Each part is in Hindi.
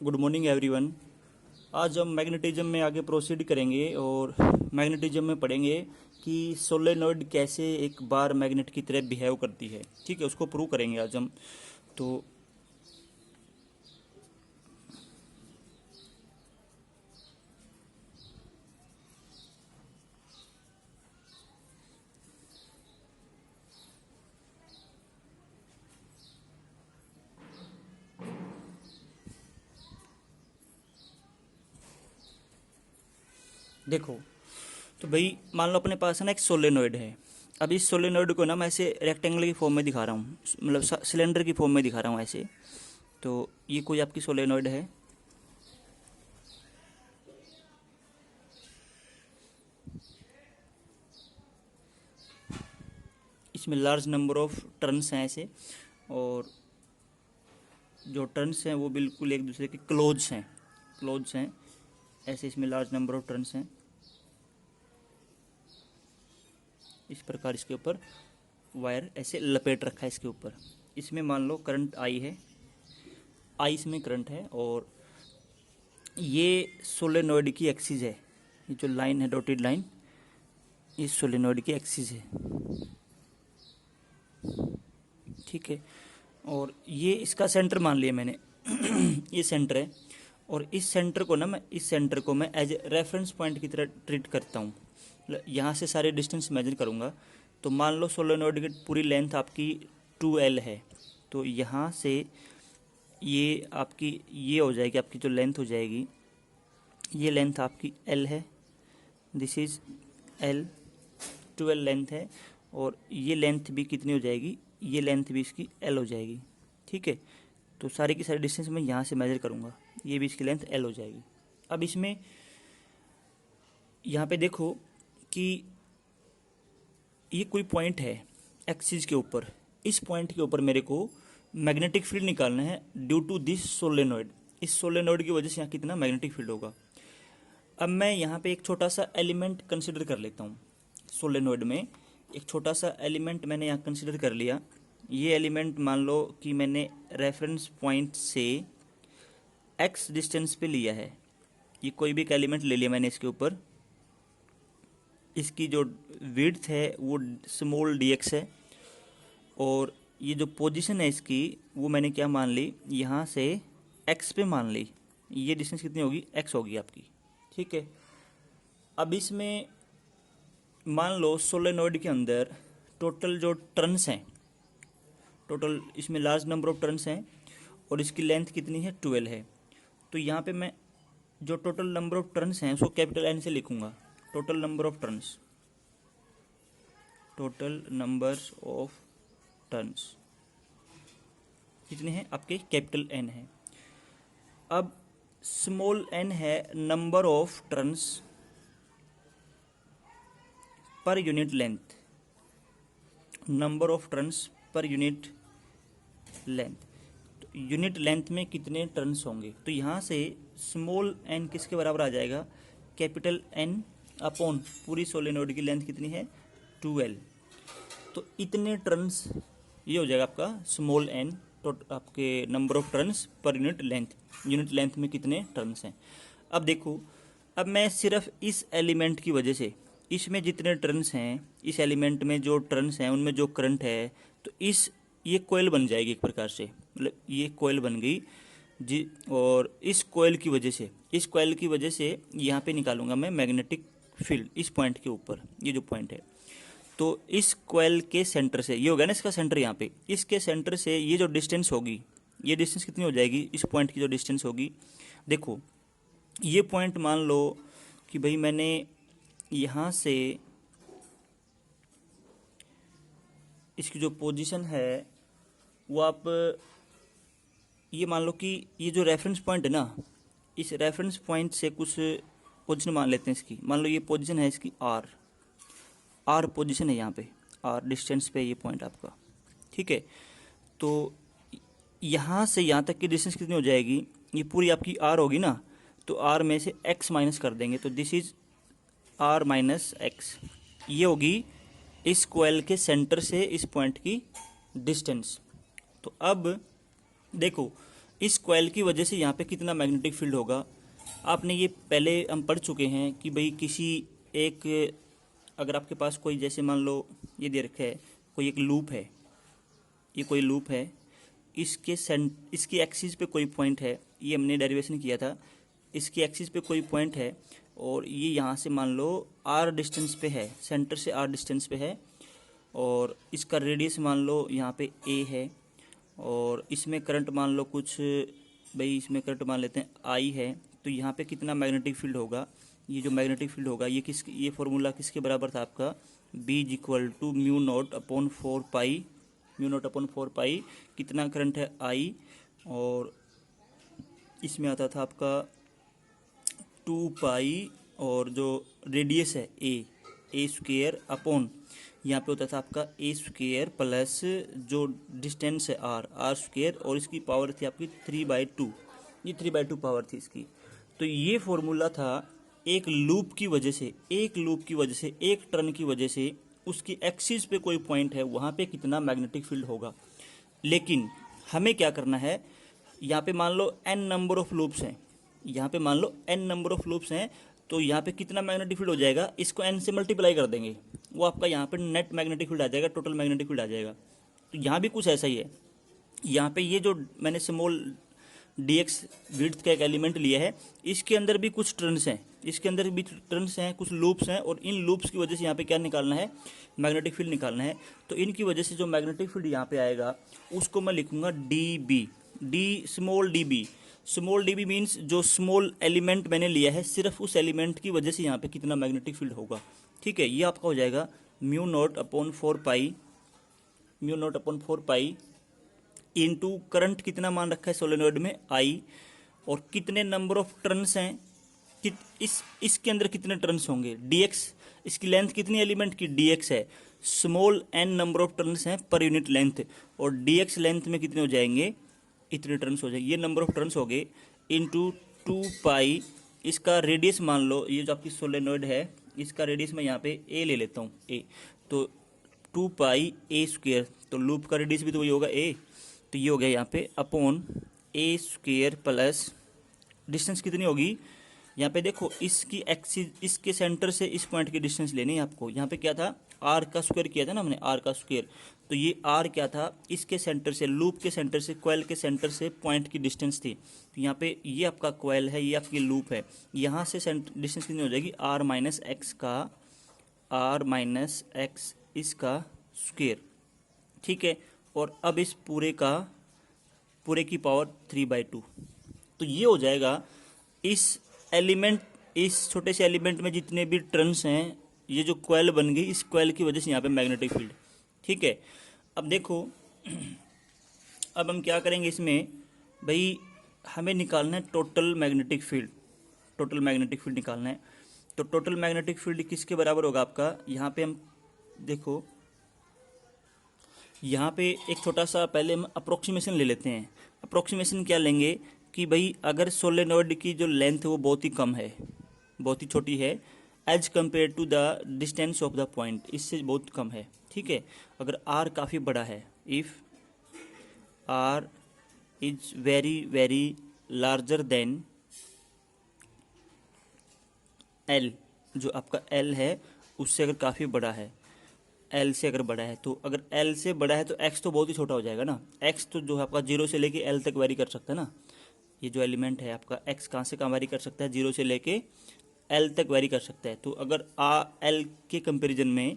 Good morning everyone. आज हम मैग्नेटिज्म में आगे प्रोसीड करेंगे और मैग्नेटिज्म में पढ़ेंगे कि सोलेनोइड कैसे एक बार मैग्नेट की तरह बिहेव करती है। ठीक है, उसको प्रूव करेंगे आज हम। तो देखो, तो भाई मान लो अपने पास है ना एक सोलेनोइड है। अब इस सोलेनोइड को ना मैं ऐसे रेक्टेंगल की फॉर्म में दिखा रहा हूँ, मतलब सिलेंडर की फॉर्म में दिखा रहा हूँ ऐसे। तो ये कोई आपकी सोलेनोइड है। इसमें लार्ज नंबर ऑफ टर्न्स हैं ऐसे, और जो टर्न्स हैं वो बिल्कुल एक दूसरे के क्लोज हैं ऐसे। इसमें लार्ज नंबर ऑफ टर्न्स हैं। इस प्रकार इसके ऊपर वायर ऐसे लपेट रखा है इसके ऊपर। इसमें मान लो करंट आई है, आई इसमें करंट है, और ये सोलेनोइड की एक्सिस है। ये जो लाइन है, डॉटेड लाइन, ये सोलेनोइड की एक्सिस है। ठीक है, और ये इसका सेंटर मान लिया मैंने ये सेंटर है, और इस सेंटर को ना मैं एज ए रेफरेंस पॉइंट की तरह ट्रीट करता हूँ। यहाँ से सारे डिस्टेंस मेजर करूँगा। तो मान लो सोलेनोइड की पूरी लेंथ आपकी 2L है। तो यहाँ से ये आपकी ये हो जाएगी, आपकी जो लेंथ हो जाएगी, ये लेंथ आपकी L है। दिस इज़ L, 12 लेंथ है। और ये लेंथ भी कितनी हो जाएगी, ये लेंथ भी इसकी L हो जाएगी। ठीक है, तो सारी की सारी डिस्टेंस मैं यहाँ से मेजर करूँगा, ये भी इसकी लेंथ L हो जाएगी। अब इसमें यहाँ पे देखो कि ये कोई पॉइंट है एक्सिस के ऊपर। इस पॉइंट के ऊपर मेरे को मैग्नेटिक फील्ड निकालना है ड्यू टू दिस सोलेनोइड। इस सोलेनोइड की वजह से यहाँ कितना मैग्नेटिक फील्ड होगा। अब मैं यहाँ पे एक छोटा सा एलिमेंट कंसिडर कर लेता हूँ। सोलेनोइड में एक छोटा सा एलिमेंट मैंने यहाँ कंसिडर कर लिया। ये एलिमेंट मान लो कि मैंने रेफरेंस पॉइंट से x डिस्टेंस पे लिया है। ये कोई भी एक एलिमेंट ले लिया मैंने इसके ऊपर। इसकी जो विड्थ है वो स्मॉल dx है, और ये जो पोजीशन है इसकी वो मैंने क्या मान ली, यहाँ से x पे मान ली। ये डिस्टेंस कितनी होगी, x होगी आपकी। ठीक है, अब इसमें मान लो सोलेनोइड के अंदर टोटल जो टर्न्स हैं, टोटल इसमें लार्ज नंबर ऑफ टर्न्स हैं, और इसकी लेंथ कितनी है, 12 है। तो यहाँ पे मैं जो टोटल नंबर ऑफ टर्न्स हैं उसको कैपिटल N से लिखूँगा। Total number of turns, total numbers of turns कितने हैं आपके, कैपिटल N है। अब स्मॉल n है number of turns per unit length, number of turns per unit length. तो यूनिट लेंथ में कितने टर्न्स होंगे, तो यहाँ से स्मॉल n किसके बराबर आ जाएगा, कैपिटल N अपॉन पूरी सोलेनोइड की लेंथ कितनी है, 2L। तो इतने टर्न्स ये हो जाएगा आपका स्मॉल n, तो आपके number of turns per unit length. Unit length में कितने टर्न्स हैं। अब देखो, अब मैं सिर्फ इस एलिमेंट की वजह से, इसमें जितने टर्न्स हैं, इस एलिमेंट में जो टर्न्स हैं उनमें जो करंट है, तो ये कोयल बन जाएगी एक प्रकार से, मतलब ये कोयल बन गई जी। और इस कोयल की वजह से यहाँ पे निकालूंगा मैं मैग्नेटिक फील्ड इस पॉइंट के ऊपर। ये जो पॉइंट है, तो इस कोयल के सेंटर से, ये होगा ना इसका सेंटर यहाँ पे, इसके सेंटर से ये जो डिस्टेंस होगी, ये डिस्टेंस कितनी हो जाएगी, इस पॉइंट की जो डिस्टेंस होगी, देखो ये पॉइंट मान लो कि भाई मैंने यहाँ से इसकी जो पोजीशन है वो आप ये मान लो कि ये जो रेफरेंस पॉइंट है ना, इस रेफरेंस पॉइंट से कुछ पोजीशन मान लेते हैं इसकी। मान लो ये पोजीशन है इसकी आर पोजीशन है यहाँ पे, आर डिस्टेंस पे ये पॉइंट आपका। ठीक है, तो यहाँ से यहाँ तक की डिस्टेंस कितनी हो जाएगी, ये पूरी आपकी आर होगी ना, तो आर में से एक्स माइनस कर देंगे, तो this is R minus X. ये होगी इस कोयल के सेंटर से इस पॉइंट की डिस्टेंस। तो अब देखो, इस कॉइल की वजह से यहाँ पे कितना मैग्नेटिक फील्ड होगा। आपने ये पहले हम पढ़ चुके हैं कि भाई किसी एक, अगर आपके पास कोई, जैसे मान लो ये दे रखा है, कोई एक लूप है, ये कोई लूप है, इसकी एक्सिस पे कोई पॉइंट है, ये हमने डेरिवेशन किया था, इसकी एक्सिस पे कोई पॉइंट है और ये यहाँ से मान लो आर डिस्टेंस पे है, सेंटर से आर डिस्टेंस पे है, और इसका रेडियस मान लो यहाँ पे ए है, और इसमें करंट मान लो कुछ, भाई इसमें करंट मान लेते हैं आई है। तो यहाँ पे कितना मैग्नेटिक फील्ड होगा, ये जो मैग्नेटिक फील्ड होगा ये फॉर्मूला किसके बराबर था आपका, B is equal to mu naught upon 4 pi, mu naught upon 4 pi, कितना करंट है आई, और इसमें आता था आपका 2 पाई, और जो रेडियस है ए स्क्वेयर अपॉन, यहाँ पे होता था आपका ए स्क्वेयर प्लस जो डिस्टेंस है आर स्क्वेयर, और इसकी पावर थी आपकी 3/2, ये 3/2 पावर थी इसकी। तो ये फॉर्मूला था एक लूप की वजह से, एक टर्न की वजह से उसकी एक्सिस पे कोई पॉइंट है, वहाँ पे कितना मैग्नेटिक फील्ड होगा। लेकिन हमें क्या करना है, यहाँ पे मान लो n नंबर ऑफ लूप्स हैं, तो यहाँ पे कितना मैग्नेटिक फील्ड हो जाएगा, इसको n से मल्टीप्लाई कर देंगे, वो आपका यहाँ पे नेट मैग्नेटिक फील्ड आ जाएगा, टोटल मैग्नेटिक फील्ड आ जाएगा। तो यहाँ भी कुछ ऐसा ही है, यहाँ पे ये जो मैंने स्मॉल dx विड्थ का एक एलिमेंट लिया है, इसके अंदर भी कुछ टर्न्स हैं, कुछ लूप्स हैं, और इन लूप्स की वजह से यहाँ पे क्या निकालना है, मैग्नेटिक फील्ड निकालना है। तो इनकी वजह से जो मैग्नेटिक फील्ड यहाँ पे आएगा उसको मैं लिखूंगा स्मॉल डी बी मीन्स जो स्मॉल एलिमेंट मैंने लिया है, सिर्फ उस एलिमेंट की वजह से यहाँ पे कितना मैग्नेटिक फील्ड होगा। ठीक है, ये आपका हो जाएगा म्यू नॉट अपॉन 4 पाई इनटू करंट कितना मान रखा है सोलेनोइड में आई, और कितने नंबर ऑफ टर्न्स हैं, इसके अंदर कितने टर्न्स होंगे, dx, इसकी लेंथ कितनी एलिमेंट की dx है, small n number of turns हैं पर यूनिट लेंथ, और dx लेंथ में कितने हो जाएंगे, इतने टर्न्स हो जाएंगे, ये नंबर ऑफ टर्न्स हो गए, इनटू 2 पाई, इसका रेडियस मान लो, ये जो आपकी सोलेनोइड है इसका रेडियस मैं यहाँ पे a ले लेता हूँ, a, तो 2 पाई a स्क्वेयर, तो लूप का रेडियस भी तो वही होगा a, तो ये हो गया यहाँ पे upon a square plus distance कितनी होगी, यहाँ पे देखो इसकी एक्सिस, इसके सेंटर से इस पॉइंट की डिस्टेंस लेनी है आपको। यहाँ पे क्या था, आर का स्क्वायर किया था ना हमने, आर का स्क्वायर, तो ये आर क्या था, इसके सेंटर से, लूप के सेंटर से, कॉइल के सेंटर से पॉइंट की डिस्टेंस थी। तो यहाँ पे ये आपका कॉइल है, ये आपकी लूप है, यहाँ से डिस्टेंस कितनी हो जाएगी, आर माइनस एक्स इसका स्क्वायर। ठीक है, और अब इस पूरे की पावर 3/2। तो ये हो जाएगा इस छोटे से एलिमेंट में जितने भी टर्न्स हैं, ये जो कॉइल बन गई, इस कॉइल की वजह से यहाँ पे मैग्नेटिक फील्ड। ठीक है, अब देखो, अब हम क्या करेंगे इसमें, भाई हमें निकालना है टोटल मैग्नेटिक फील्ड निकालना है। तो टोटल मैग्नेटिक फील्ड किसके बराबर होगा आपका, यहाँ पे हम देखो, यहाँ पे एक छोटा सा पहले हम अप्रोक्सीमेशन ले लेते हैं। अप्रोक्सीमेशन क्या लेंगे कि भाई अगर सोलेनोइड की जो लेंथ है वो बहुत ही कम है, बहुत ही छोटी है, as compare to the distance of the point, इससे बहुत कम है। ठीक है, अगर आर काफ़ी बड़ा है, if R is very very larger than L, जो आपका एल है उससे अगर काफ़ी बड़ा है, एल से अगर बड़ा है, तो अगर एल से बड़ा है तो एक्स तो बहुत ही छोटा हो जाएगा ना, एक्स तो जो है आपका 0 से लेके एल तक वेरी कर सकता है ना, ये जो एलिमेंट है आपका एक्स कहाँ से कहाँ वेरी कर सकता है, 0 से लेके एल तक वेरी कर सकता है। तो अगर एल के कंपैरिजन में,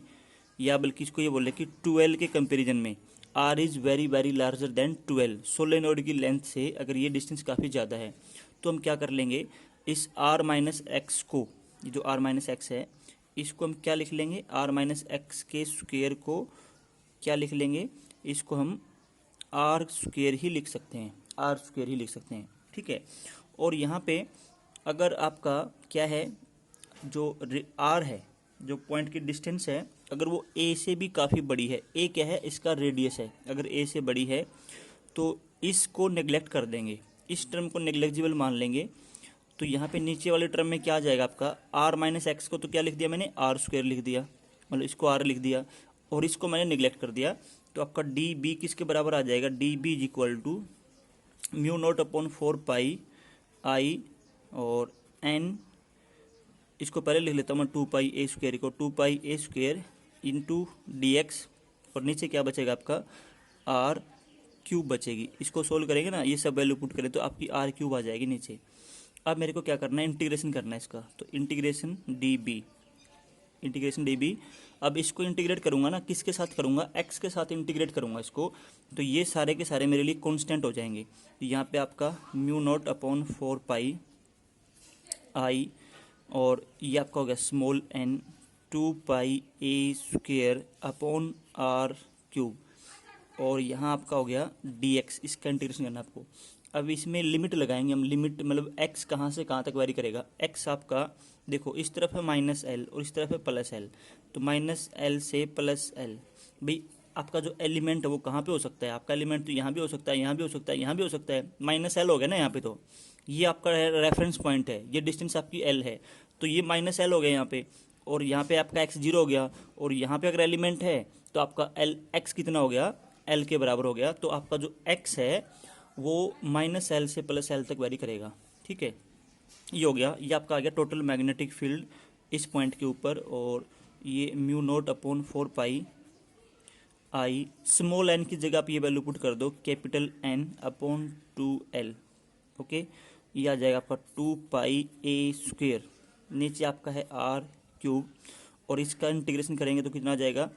या बल्कि इसको ये बोले कि 12 के कंपैरिजन में R is very very larger than 12, solenoid की लेंथ से अगर ये डिस्टेंस काफ़ी ज़्यादा है, तो हम क्या कर लेंगे, इस आर माइनस एक्स को, ये जो आर माइनस एक्स है, इसको हम क्या लिख लेंगे, आर माइनस एक्स के स्क्वायर को क्या लिख लेंगे, इसको हम आर स्क्वायर ही लिख सकते हैं। ठीक है, और यहाँ पे अगर आपका क्या है, जो आर है, जो पॉइंट की डिस्टेंस है, अगर वो ए से भी काफ़ी बड़ी है, ए क्या है, इसका रेडियस है, अगर ए से बड़ी है तो इसको नेग्लेक्ट कर देंगे, इस टर्म को नेग्लेक्जिबल मान लेंगे। तो यहाँ पे नीचे वाले टर्म में क्या आ जाएगा आपका, आर माइनस एक्स को तो क्या लिख दिया मैंने, आर स्क्वायर लिख दिया, मतलब इसको आर लिख दिया, और इसको मैंने निगलेक्ट कर दिया, तो आपका डी बी किसके बराबर आ जाएगा, D B is equal to mu naught upon 4 pi I और एन, इसको पहले लिख लेता हूँ मैं 2 पाई a² को 2 पाई a² इंटू dx, और नीचे क्या बचेगा आपका r³ बचेगी। इसको सोल्व करेंगे ना, ये सब वैल्यू पुट करें तो आपकी r³ आ जाएगी नीचे। अब मेरे को क्या करना है, इंटीग्रेशन करना है इसका, तो इंटीग्रेशन db। अब इसको इंटीग्रेट करूंगा ना, किसके साथ करूंगा, x के साथ इंटीग्रेट करूंगा इसको, तो ये सारे के सारे मेरे लिए कांस्टेंट हो जाएंगे। तो यहाँ पे आपका mu naught upon 4 pi I और ये आपका हो गया स्मॉल n 2 पाई a² अपॉन r³, और यहाँ आपका हो गया dx, इसका इंटीग्रेशन करना आपको। अब इसमें लिमिट लगाएंगे हम, लिमिट मतलब x कहाँ से कहाँ तक वेरी करेगा। x आपका देखो इस तरफ है -l और इस तरफ है +l, तो -l से +l, भाई आपका जो एलिमेंट है वो कहाँ पे हो सकता है, आपका एलिमेंट तो यहाँ भी हो सकता है, यहाँ भी हो सकता है, यहाँ भी हो सकता है, -l हो गया ना यहाँ पे, तो ये आपका रेफरेंस पॉइंट है, ये डिस्टेंस आपकी l है, तो ये -l हो गया यहाँ पे, और यहाँ पे आपका x 0 हो गया, और यहाँ पे अगर एलिमेंट है तो आपका x कितना हो गया, l के बराबर हो गया। तो आपका जो x है वो -l से +l तक वेरी करेगा, ठीक है। ये हो गया, ये आपका आ गया टोटल मैग्नेटिक फील्ड इस पॉइंट के ऊपर, और ये म्यू नॉट अपॉन 4 पाई आई, स्मॉल n की जगह आप ये वैल्यू पुट कर दो, capital N upon 2l, okay. ये आ जाएगा आपका 2 पाई a², नीचे आपका है r³, और इसका इंटीग्रेशन करेंगे तो कितना आ जाएगा,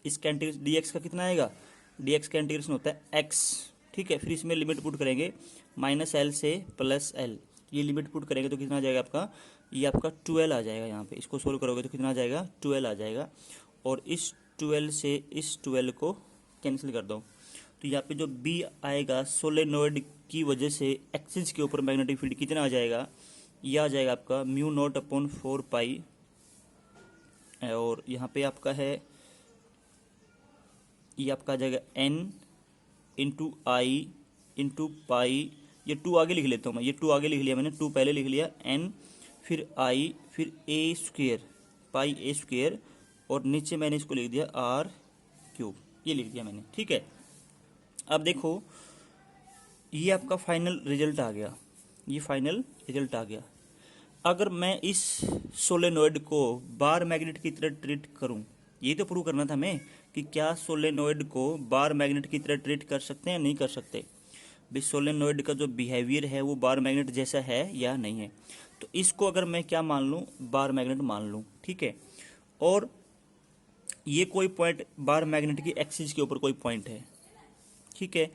इसका इंटीग्रेशन dx का कितना आएगा, dx का इंटीग्रेशन होता है x, ठीक है। फिर इसमें लिमिट पुट करेंगे -l से +l, ये लिमिट पुट करेंगे तो कितना आ जाएगा आपका, ये आपका 12 आ जाएगा। यहाँ पे इसको सोल्व करोगे तो कितना आ जाएगा, 12 आ जाएगा, और इस 12 से इस 12 को कैंसिल कर दो, तो यहाँ पे जो b आएगा सोलेनोइड की वजह से एक्सिस के ऊपर मैग्नेटिक फील्ड कितना आ जाएगा, यह आ जाएगा आपका म्यू नॉट अपॉन 4 पाई, और यहाँ पे आपका है ये आपका आ जाएगा n इंटू आई इंटू पाई, ये 2 आगे लिख लेता हूँ मैं, ये 2 आगे लिख लिया मैंने, 2 पहले लिख लिया, n फिर i फिर a² पाई a², और नीचे मैंने इसको लिख दिया r³, ये लिख दिया मैंने, ठीक है। अब देखो ये आपका फाइनल रिजल्ट आ गया, ये फाइनल रिजल्ट आ गया। अगर मैं इस सोलेनोइड को बार मैग्नेट की तरह ट्रीट करूं, ये तो प्रूव करना था हमें कि क्या सोलेनोइड को बार मैग्नेट की तरह ट्रीट कर सकते हैं या नहीं कर सकते। भाई सोलेनोइड का जो बिहेवियर है वो बार मैग्नेट जैसा है या नहीं है, तो इसको अगर मैं क्या मान लूँ, बार मैग्नेट मान लूँ, ठीक है। और ये कोई पॉइंट बार मैग्नेट की एक्सिस के ऊपर कोई पॉइंट है, ठीक है।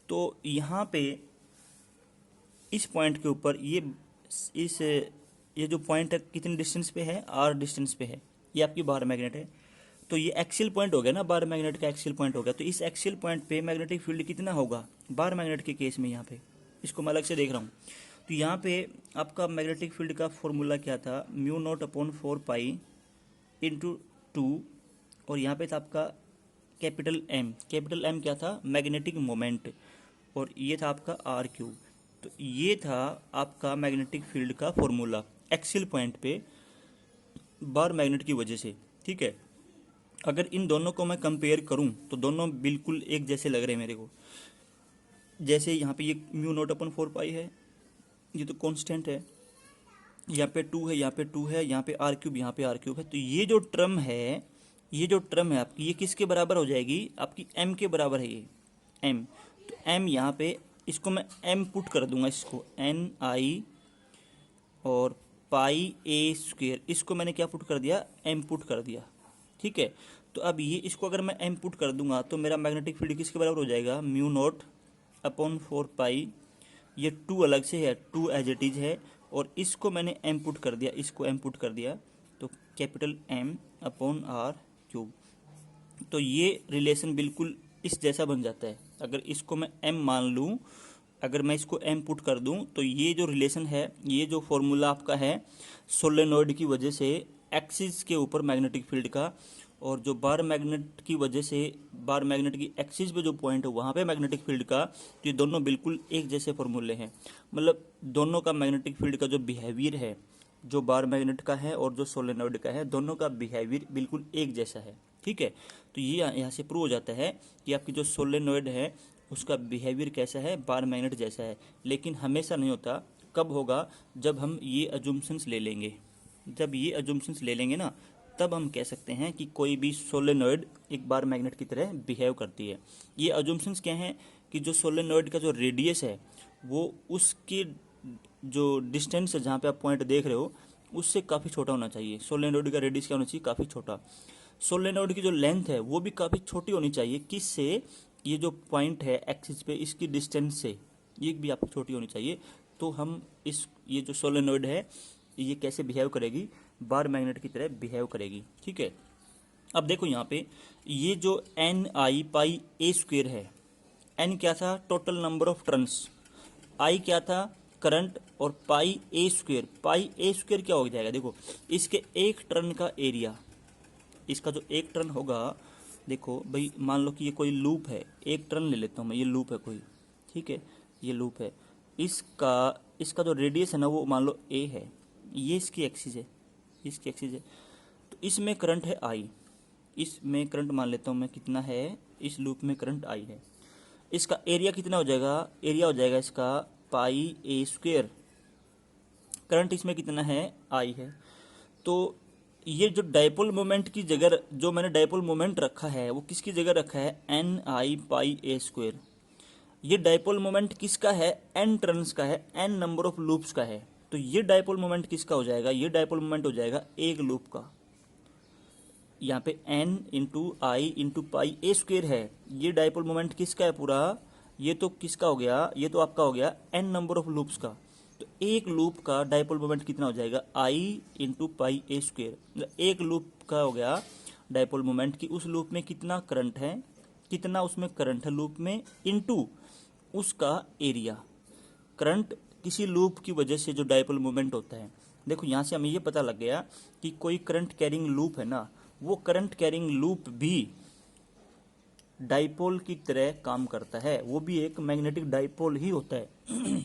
तो यहाँ पे इस पॉइंट के ऊपर ये जो पॉइंट है कितनी डिस्टेंस पे है, r डिस्टेंस पे है, ये आपकी बार मैग्नेट है। तो ये एक्सियल पॉइंट हो गया ना, बार मैग्नेट का एक्सियल पॉइंट हो गया, तो इस एक्सियल पॉइंट पे मैग्नेटिक फील्ड कितना होगा बार मैग्नेट के केस में, यहाँ पे इसको मैं अलग से देख रहा हूँ। तो यहाँ पे आपका मैग्नेटिक फील्ड का फॉर्मूला क्या था, mu naught upon 4 pi into 2, और यहाँ पे था आपका कैपिटल M क्या था, मैग्नेटिक मोमेंट, और ये था आपका r³। तो ये था आपका मैग्नेटिक फील्ड का फॉर्मूला एक्सियल पॉइंट पे बार मैग्नेट की वजह से, ठीक है। अगर इन दोनों को मैं कंपेयर करूं तो दोनों बिल्कुल एक जैसे लग रहे हैं मेरे को। जैसे यहाँ पे ये म्यू नॉट अपन 4 पाई है, ये तो कांस्टेंट है, यहाँ पे 2 है, यहाँ पे 2 है, यहाँ पे r³, यहाँ पे r³ है। तो ये जो टर्म है आपकी, ये किसके बराबर हो जाएगी, आपकी m के बराबर है, ये m। तो m यहाँ पे इसको मैं m पुट कर दूंगा, इसको ni और पाई a², इसको मैंने क्या पुट कर दिया, m पुट कर दिया, ठीक है। तो अब ये इसको अगर मैं m पुट कर दूंगा तो मेरा मैग्नेटिक फील्ड किसके बराबर हो जाएगा, म्यू नॉट अपॉन 4 पाई, ये 2 अलग से है, 2 एज इट इज है, और इसको मैंने m पुट कर दिया, इसको m पुट कर दिया, तो कैपिटल M अपॉन r³। तो ये रिलेशन बिल्कुल इस जैसा बन जाता है। अगर इसको मैं m मान लूँ, अगर मैं इसको m पुट कर दूं, तो ये जो रिलेशन है, ये जो फॉर्मूला आपका है सोलेनोइड की वजह से एक्सिस के ऊपर मैग्नेटिक फील्ड का, और जो बार मैग्नेट की वजह से बार मैग्नेट की एक्सिस पे जो पॉइंट है वहाँ पे मैग्नेटिक फील्ड का, तो ये दोनों बिल्कुल एक जैसे फॉर्मूले हैं। मतलब दोनों का मैग्नेटिक फील्ड का जो बिहेवियर है, जो बार मैग्नेट का है और जो सोलेनोइड का है, दोनों का बिहेवियर बिल्कुल एक जैसा है, ठीक है। तो ये यहाँ से प्रूव हो जाता है कि आपकी जो सोलेनोइड है उसका बिहेवियर कैसा है, बार मैग्नेट जैसा है। लेकिन हमेशा नहीं होता। कब होगा, जब हम ये अजम्पशंस ले लेंगे। जब ये अजम्पशंस ले लेंगे ना, तब हम कह सकते हैं कि कोई भी सोलेनॉइड एक बार मैग्नेट की तरह बिहेव करती है। ये अजम्पशंस क्या हैं कि जो सोलेनॉइड का जो रेडियस है वो उसके जो डिस्टेंस है जहाँ पे आप पॉइंट देख रहे हो उससे काफ़ी छोटा होना चाहिए। सोलेनॉइड का रेडियस क्या होना चाहिए, काफ़ी छोटा। सोलेनॉइड की जो लेंथ है वो भी काफ़ी छोटी होनी चाहिए। किससे, ये जो पॉइंट है एक्सिस पे इसकी डिस्टेंस से, ये भी आपको छोटी होनी चाहिए। तो हम ये जो सोलेनॉइड है ये कैसे बिहेव करेगी, बार मैग्नेट की तरह बिहेव करेगी। ठीक है, अब देखो यहाँ पे ये जो एन आई पाई ए स्क्वेयर है, एन क्या था, टोटल नंबर ऑफ टर्न्स, आई क्या था, करंट, और पाई ए स्क्वेयर क्या हो जाएगा, देखो इसके एक टर्न का एरिया, इसका जो एक टर्न होगा, देखो भाई मान लो कि ये कोई लूप है, एक टर्न ले लेता हूँ मैं, ये लूप है कोई, ठीक है, ये लूप है, इसका जो रेडियस है ना वो मान लो ए है, ये इसकी एक्सिस है, इसकी एक्सिस है। तो इसमें करंट है आई, इसमें करंट मान लेता हूँ मैं कितना है, इस लूप में करंट आई है। इसका एरिया कितना हो जाएगा, एरिया हो जाएगा इसका पाई ए स्क्वेयर। करंट इसमें कितना है, आई है। तो ये जो डाइपोल मोमेंट की जगह, जो मैंने डाइपोल मोमेंट रखा है वो किसकी जगह रखा है, एन आई पाई ए स्क्वेयर। ये डाइपोल मोमेंट किसका है, एन टर्न्स का है, एन नंबर ऑफ लूप्स का है। तो ये डाइपोल मोमेंट किसका हो जाएगा, ये डाइपोल मोमेंट हो जाएगा एक लूप का। यहाँ पे n इंटू आई इंटू पाई ए स्क्वेयर है, ये डाइपोल मोमेंट किसका है पूरा, ये तो किसका हो गया, ये तो आपका हो गया n नंबर ऑफ लूप्स का। तो एक लूप का डाइपोल मोमेंट कितना हो जाएगा, आई इंटू पाई ए स्क्वेयर। एक लूप का हो गया डाइपोल मोमेंट की उस लूप में कितना करंट है, कितना उसमें करंट है लूप में, इंटू उसका एरिया। करंट किसी लूप की वजह से जो डाइपोल मोमेंट होता है, देखो यहाँ से हमें ये पता लग गया कि कोई करंट कैरिंग लूप है ना, वो करंट कैरिंग लूप भी डाइपोल की तरह काम करता है, वो भी एक मैग्नेटिक डाइपोल ही होता है।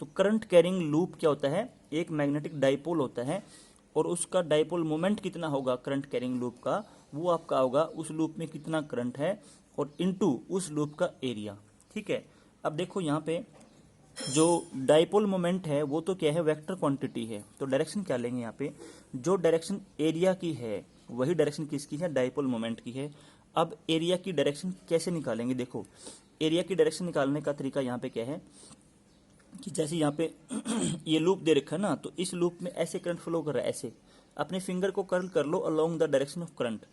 तो करंट कैरिंग लूप क्या होता है, एक मैग्नेटिक डाइपोल होता है, और उसका डाइपोल मोमेंट कितना होगा करंट कैरिंग लूप का, वो आपका होगा उस लूप में कितना करंट है और इनटू उस लूप का एरिया। ठीक है, अब देखो यहाँ पे जो डाइपोल मोमेंट है वो तो क्या है, वेक्टर क्वांटिटी है। तो डायरेक्शन क्या लेंगे यहाँ पे, जो डायरेक्शन एरिया की है वही डायरेक्शन किसकी है, डाइपोल मोमेंट की है। अब एरिया की डायरेक्शन कैसे निकालेंगे, देखो एरिया की डायरेक्शन निकालने का तरीका यहाँ पे क्या है कि जैसे यहाँ पे ये लूप दे रखा है ना, तो इस लूप में ऐसे करंट फ्लो कर रहा है, ऐसे अपने फिंगर को कर्ल कर लो along the direction of current.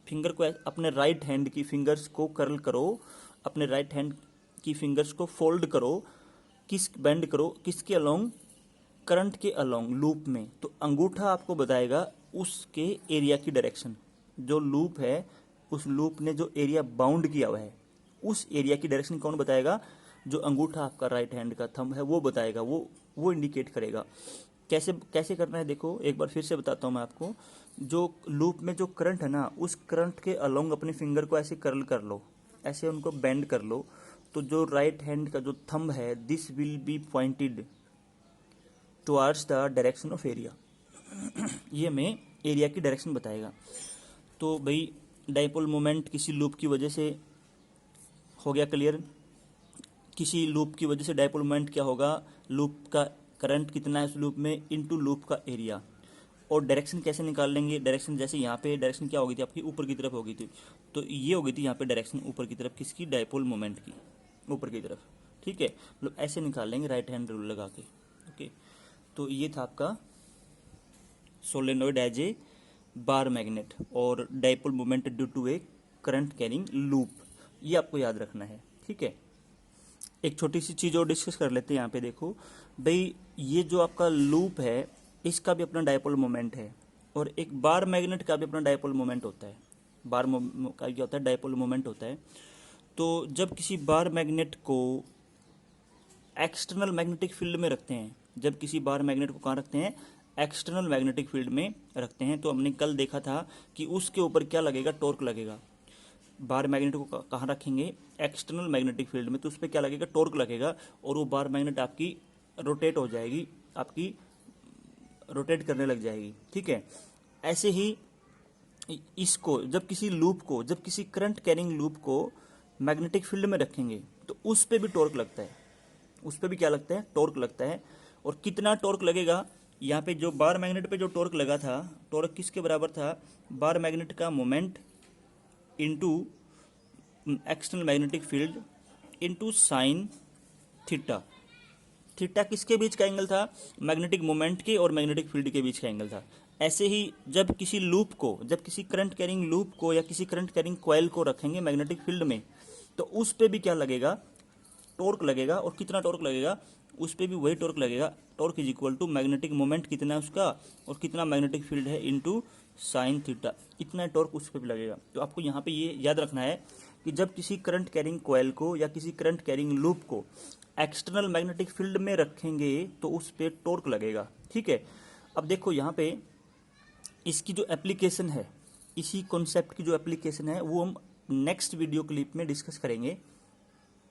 Finger को अपने राइट हैंड की फिंगर्स को कर्ल करो, अपने राइट हैंड की फिंगर्स को फोल्ड करो, किस बेंड करो, किसके अलोंग, करंट के अलोंग लूप में। तो अंगूठा आपको बताएगा उसके एरिया की डायरेक्शन। जो लूप है उस लूप ने जो एरिया बाउंड किया हुआ है उस एरिया की डायरेक्शन कौन बताएगा, जो अंगूठा आपका राइट हैंड का थंब है वो बताएगा, वो इंडिकेट करेगा। कैसे कैसे करना है देखो, एक बार फिर से बताता हूँ मैं आपको। जो लूप में जो करंट है ना, उस करंट के अलोंग अपने फिंगर को ऐसे कर्ल कर लो, ऐसे उनको बेंड कर लो। तो जो राइट हैंड का जो थंब है, this will be pointed towards the direction of area. ये हमें एरिया की डायरेक्शन बताएगा। तो भाई डाइपोल मोमेंट किसी लूप की वजह से हो गया क्लियर। किसी लूप की वजह से डाइपोल मोमेंट क्या होगा, लूप का करंट कितना है उस लूप में इनटू लूप का एरिया। और डायरेक्शन कैसे निकाल लेंगे, डायरेक्शन जैसे यहाँ पे डायरेक्शन क्या हो गई थी आपकी, ऊपर की तरफ हो गई थी। तो ये हो गई थी यहाँ पे डायरेक्शन ऊपर की तरफ, किसकी, डाइपोल मोमेंट की, ऊपर की तरफ। ठीक है, मतलब ऐसे निकाल लेंगे राइट हैंड रूल लगा के। ओके, तो ये था आपका solenoid as a bar magnet और dipole moment due to a current carrying loop, ये आपको याद रखना है। ठीक है, एक छोटी सी चीज़ और डिस्कस कर लेते हैं यहाँ पे। देखो भाई, ये जो आपका लूप है इसका भी अपना डाइपोल मोमेंट है, और एक बार मैग्नेट का भी अपना डाइपोल मोमेंट होता है। बार का क्या होता है, डाइपोल मोमेंट होता है। तो जब किसी बार मैग्नेट को एक्सटर्नल मैग्नेटिक फील्ड में रखते हैं, जब किसी बार मैग्नेट को कहाँ रखते हैं, एक्सटर्नल मैग्नेटिक फील्ड में रखते हैं, तो हमने कल देखा था कि उसके ऊपर क्या लगेगा, टॉर्क लगेगा। बार मैग्नेट को कहाँ रखेंगे, एक्सटर्नल मैग्नेटिक फील्ड में, तो उस पर क्या लगेगा, टॉर्क लगेगा, और वो बार मैग्नेट आपकी रोटेट हो जाएगी, आपकी रोटेट करने लग जाएगी। ठीक है, ऐसे ही इसको जब किसी लूप को, जब किसी करंट कैरिंग लूप को मैग्नेटिक फील्ड में रखेंगे तो उस पे भी टॉर्क लगता है, उस पे भी क्या लगता है, टॉर्क लगता है। और कितना टॉर्क लगेगा, यहाँ पे जो बार मैग्नेट पे जो टॉर्क लगा था, टॉर्क किसके बराबर था, बार मैग्नेट का moment into external magnetic field into sine theta. Theta किसके बीच का एंगल था, मैग्नेटिक मोमेंट के और मैग्नेटिक फील्ड के बीच का एंगल था। ऐसे ही जब किसी लूप को, जब किसी करंट कैरिंग लूप को या किसी करंट कैरिंग कॉइल को रखेंगे मैग्नेटिक फील्ड में, तो उस पे भी क्या लगेगा, टॉर्क लगेगा। और कितना टॉर्क लगेगा, उस पे भी वही टॉर्क लगेगा। Torque is equal to magnetic moment कितना है उसका और कितना मैग्नेटिक फील्ड है इनटू साइन थीटा, इतना टॉर्क उस पे भी लगेगा। तो आपको यहाँ पे ये याद रखना है कि जब किसी करंट कैरिंग कॉइल को या किसी करंट कैरिंग लूप को एक्सटर्नल मैग्नेटिक फील्ड में रखेंगे तो उस पे टॉर्क लगेगा। ठीक है, अब देखो यहाँ पे इसकी जो एप्लीकेशन है, इसी कॉन्सेप्ट की जो एप्लीकेशन है वो हम नेक्स्ट वीडियो क्लिप में डिस्कस करेंगे।